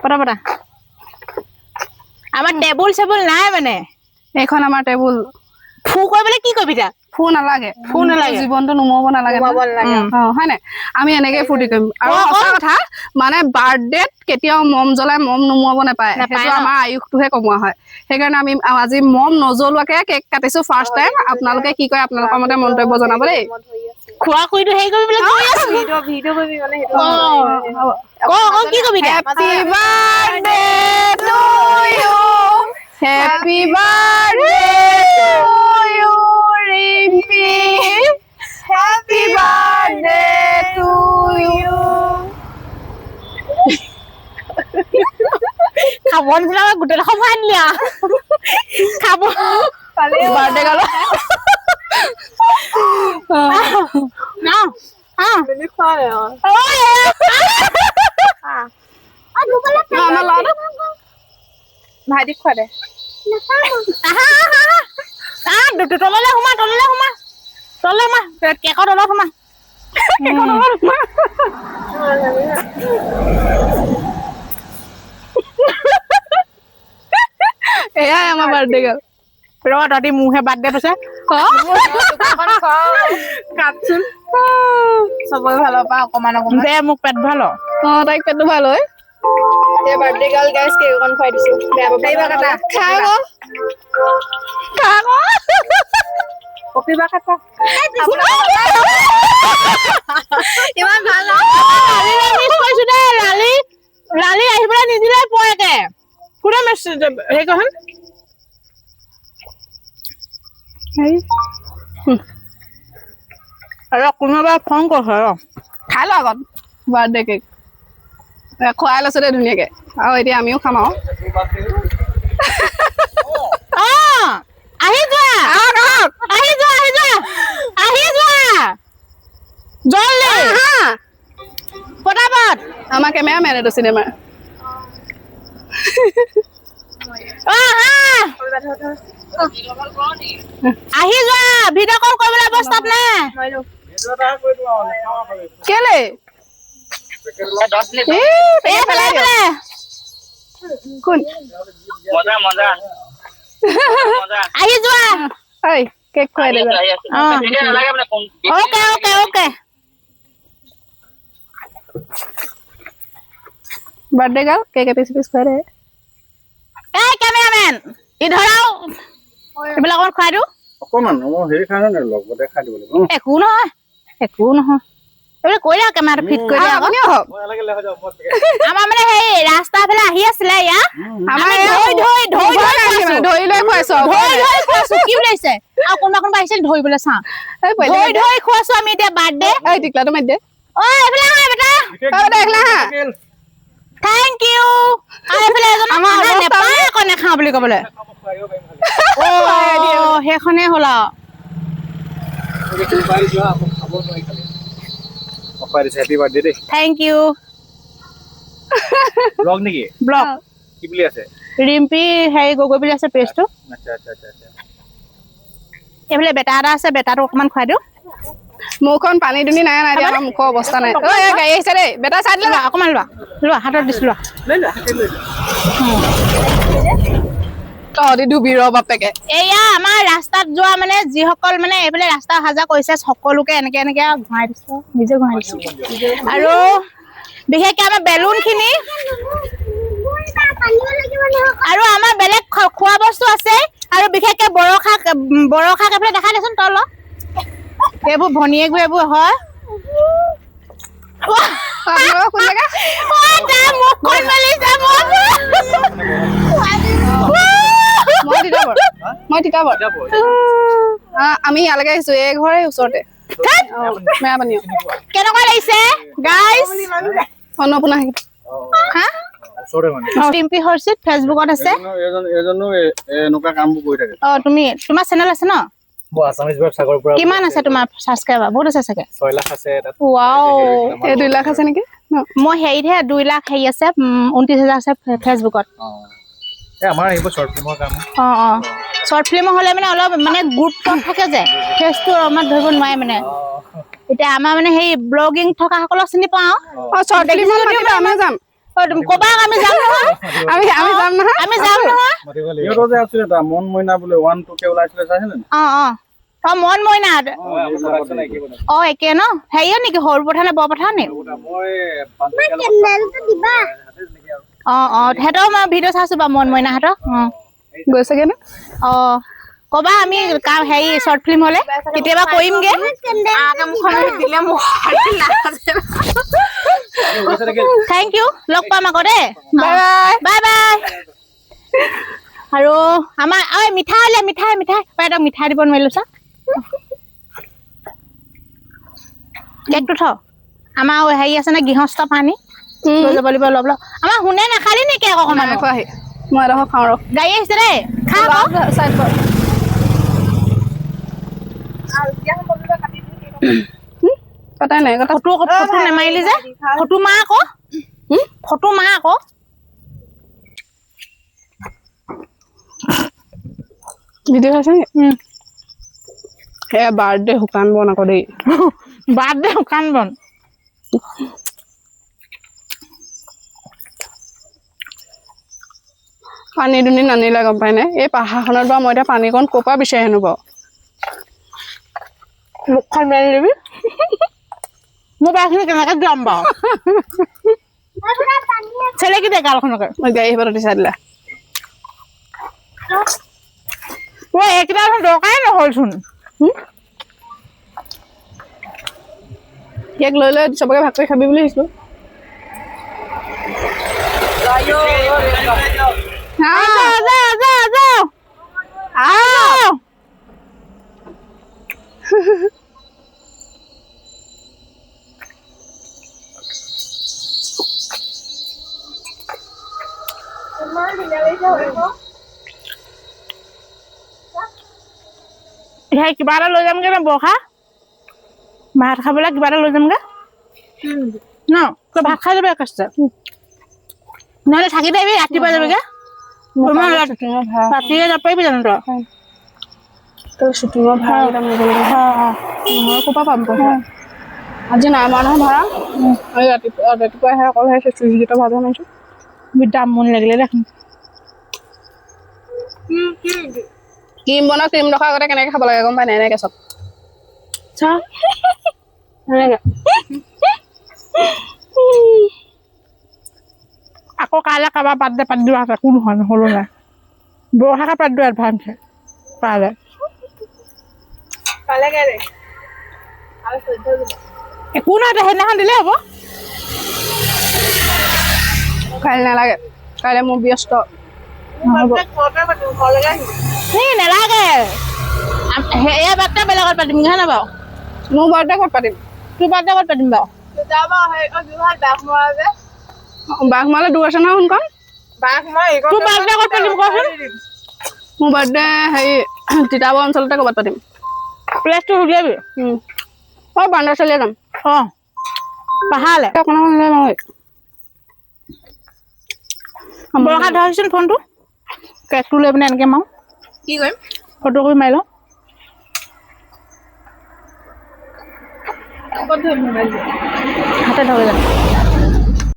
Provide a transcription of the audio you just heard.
পটা পটা আমাৰ টেবুল চেবুল নাই মানে এইখন আমাৰ টেবুল ফু কৰিবলৈ কি কৰিবি তা ফু নালাগে জীৱনটো নুমব নালাগে হয় নাই আমি এনেকে ফূৰ্তি কৰিম আৰু সঁচা কথা মানে বাৰ্থডেত কেতিয়াও মম জ্বলাই মম নুমুৱাব নাপায় সেইটো আমাৰ আয়ুসটোহে কমোৱা হয় সেইকাৰণে আমি আজি মম নজ্বলোৱাকে কেক কাটিছো ফাৰ্ষ্ট টাইম আপোনালোকে কি কয় আপোনালোকৰ মতে মন্তব্য জনাব দেই খোৱা খুইটো হেৰি কৰিবলৈ গৈ আছো ভিডিঅ' কৰিবি মানে সেইটো কি কৰিবি happy birthday to you happy birthday to you Rimpi happy birthday to you খাব নিচিনা গোটেই খাব আনিলি খাব বাৰ্থডে গাল ভাইটি খোৱা দে তললে সোমা কেকৰ তলত সোমা এয়াই আমাৰ বাৰ্থডে গাল তহঁতি মোৰহে বাৰ্থডে আছে কাটচোন চবৰে ফালৰ পৰা অকমান দে মোক পেট ভাল তাইক পেটটো ভাল হয় বাৰ্থডে গাৰ্ল গাইজ কেক অকণ খুৱাই দিছো বেয়া পাবা কপিবা কাটা ইমান ভাল কৈছো দে লালি আহিবলৈ নিদিলে পৰেকে পুৰা মেছেজ হেৰি কহন আৰু কোনোবা ফোন কৰিছে খাই ল আগত বাৰ্থডে কেক খুৱাই লৈছো দে ধুনীয়াকে আৰু এতিয়া আমিও খাম আৰু আহি যোৱা জলদি পটাপট আমাৰ কেমেৰামেন এইটো চিনেমাৰ আহি যোৱা ভিডিঅ' কল কৰিবলৈ অৱস্থাত নাই কেলে কোন আহি যোৱা ঐ কেক খুৱাই দিবা ওকে বাৰ্থডে গাল কেক এপিচ খুৱাই দে এই কেমেৰামেন ইধৰাও এইবিলাক অকণ খুৱাই দিওঁ অকমান হেৰি খাই নে লগতে খাই দিব লাগিব একো নহয় এইবিলাক কৈ দিয়া কেমেৰাটো ফিট কৰি দিয়া আকৌ আমাৰ মানে সেই ৰাস্তা ফালে আহি আছিলে ইয়াত ধৰি লৈ খুৱাইছো কি বুলিছে আৰু কোনোবা আহিছিল ধৰিবলৈ চাওঁ ধৰি খুৱাইছো আমি এতিয়া বাৰ্থডে টিকলাটো মাতি দে থেংক ইউ নেখাওঁ বুলি কবলৈ সেইখনে হ'ল আৰু হেপী বাৰ্থডে দেই থেংক ইউ ব্লগ নেকি ব্লগ কি বুলি আছে ৰিম্পি হেৰি গগৈ বুলি আছে পেজটো এইফালে বেটা এটা আছে বেটাটো অকমান খুৱাই দিওঁ মুখখন পানী দুনি নাই দিয়া আমাৰ মুখৰ অৱস্থা নাই গাড়ী আহিছে দেই বেটা চাই দিলে অকমান লোৱা হাতত দিছো লোৱা তহঁতি ডুবি ৰ বাপেকে এয়া আমাৰ ৰাস্তাত যোৱা মানে যিসকল মানে এইফালে ৰাস্তা অহা যোৱা কৰিছে সকলোকে এনেকে ঘূৰাই দিছো নিজে ঘূৰাই দিছো আৰু বিশেষকে আমাৰ বেলুন খিনি আৰু আমাৰ বেলেগ খোৱা বস্তু আছে আৰু বিশেষকে বৰশাক এইফালে দেখাই দেচোন তল এইবোৰ ভনীয়েকবোৰ এইবোৰ হয় আমি ইয়ালৈকে আহিছো এই ঘৰে ওচৰতে কেনেকুৱা লাগিছে গাইজ অন্নপূৰ্ণা ৰিম্পি হৰ্ষিত ফেচবুকত আছে এনেকুৱা কামবোৰ কৰি থাকে তোমাৰ চেনেল আছে ন কিমান আছে তোমাৰ ছাবস্ক্ৰাইবাৰ বহুত আছে চাগে 6 লাখ আছে ৱাও 2 লাখ আছে নেকি মই হেৰিতহে 2 লাখ হেৰি আছে 29,000 আছে ফেচবুকত আমাৰ এইবোৰ শৰ্ট ফিল্মৰ কাম শৰ্ট ফিল্ম হলে মানে অলপ মানে গ্ৰুপ থাকে যে ফেচটো আমাৰ ধৰিব নোৱাৰে মানে এতিয়া আমাৰ মানে সেই ব্লগিং থকা সকলক চিনি পাওঁ শৰ্ট ফিল্ম আমি যাম কবা আমি যাম নহয় আমি যাম নহয় আমি যাম নহয় সিহঁতৰ যে আছিলে এটা মন মইনা বোলে 1 2 কে ওলাইছিলে চাইছিলে নে? অ মন মইনা একে ন হেৰিও নেকি সৰু পঠা নে বৰ পঠা নে মই সিহঁতৰ মই ভিডিঅ' চাইছো বাৰু মন মইনাহঁতৰ গৈছেগে নে কবা আমি হেৰি শ্বৰ্ট ফিল্ম হলে কেতিয়াবা কৰিমগে থেংক ইউ লগ পাম আকৌ দেই বাই বাই বাই আৰু আমাৰ মিঠাই বাইদেউক মিঠাই দিব নোৱাৰিলো চা কেকটো থ আমাৰ হেৰি আছে নে গৃহস্থ পানী লৈ যাব লাগিব অলপ আমাৰ শুনে নাখালি নেকি আকৌ অকণমান খোৱাহি মই এডোখৰ খাওঁ ৰ গাড়ী আহিছে দেই খা কটাই নাই ফটো নামাৰিলি যে ফটো মাৰ আকৌ ভিডিঅ' চাইছে নি সেয়া বাৰ্থডে শুকান বন আকৌ দেই বাৰ্থডে শুকান বন পানী দুনি নানিলে গম পাই নাই এই পাহাৰখনত বাৰু মই এতিয়া পানীকণ ক'ৰ পৰা বিচাৰি আনো বাৰু মুখখন মেলি দিবি মোৰ পানীখিনি কেনেকে যাম বাৰু চেলেকি দে গালখনকে মই গাড়ী আহিব দিছা দিলা এইকেইটা দৰকাৰেই নহ'লচোন ইয়াক লৈ লৈ চবকে ভাগ কৰি খাবি বুলি ভাবিছিলো কিবা এটা লৈ যামগে ন বৰষা ভাত খাবলৈ কিবা এটা লৈ যামগে ন তই ভাত খাই যাবি একেষ্ট নহ'লে থাকি দিবি ৰাতিপুৱা যাবিগে ৰাতিয়ে যাব পাৰিবি জানো তই শ্বুটিঙৰ ভাড়া মই ক'ৰ পৰা পাম পইচা আজি নাই মাৰা নহয় ভাড়া ৰাতিপুৱা আহে অকল সেই চুইগিটা ভাড়া মাৰিছো দাম মন লাগিলে দেখোন ক্ৰীম বনাও ক্ৰীম ৰখা আগতে কেনেকে খাব লাগে গম পাই নাই এনেকে চব আকৌ কাইলৈ কাৰোবাৰ বাৰ্থডে পাতি দিব আছে একো নহয় নহ'লো নাই বৰষাকে পাতি দিওঁ এডভান্স কাইলৈ একো নাই সেইদিনাখন দিলে হ'ব কাইলৈ নালাগে কাইলৈ মোৰ ব্যস্ত নেলাগে এয়া বাৰ্থডে বেলেগত পাতিম হয় নাই বাৰু মোৰ বাৰ্থডে ক'ত পাতিম তোৰ বাৰ্থডে ক'ত পাতিম বাৰু বাঘমালে দূৰ আছে নহয় সোনকাল তোৰ বাৰ্থডে ক'ত পাতিম কচোন মোৰ বাৰ্থডে হেৰি তিতাবৰ অঞ্চলতে ক'ৰবাত পাতিম প্লেচটো উলিয়াবি বান্দাৰচালিয়া যাম পাহাৰলৈ বৰষা ধৰচোন ফোনটো কেকটো লৈ পিনে এনেকৈ মাৰো কি কৰিম ফটো কৰি মাৰি লওঁ হাতে ধৰি যাম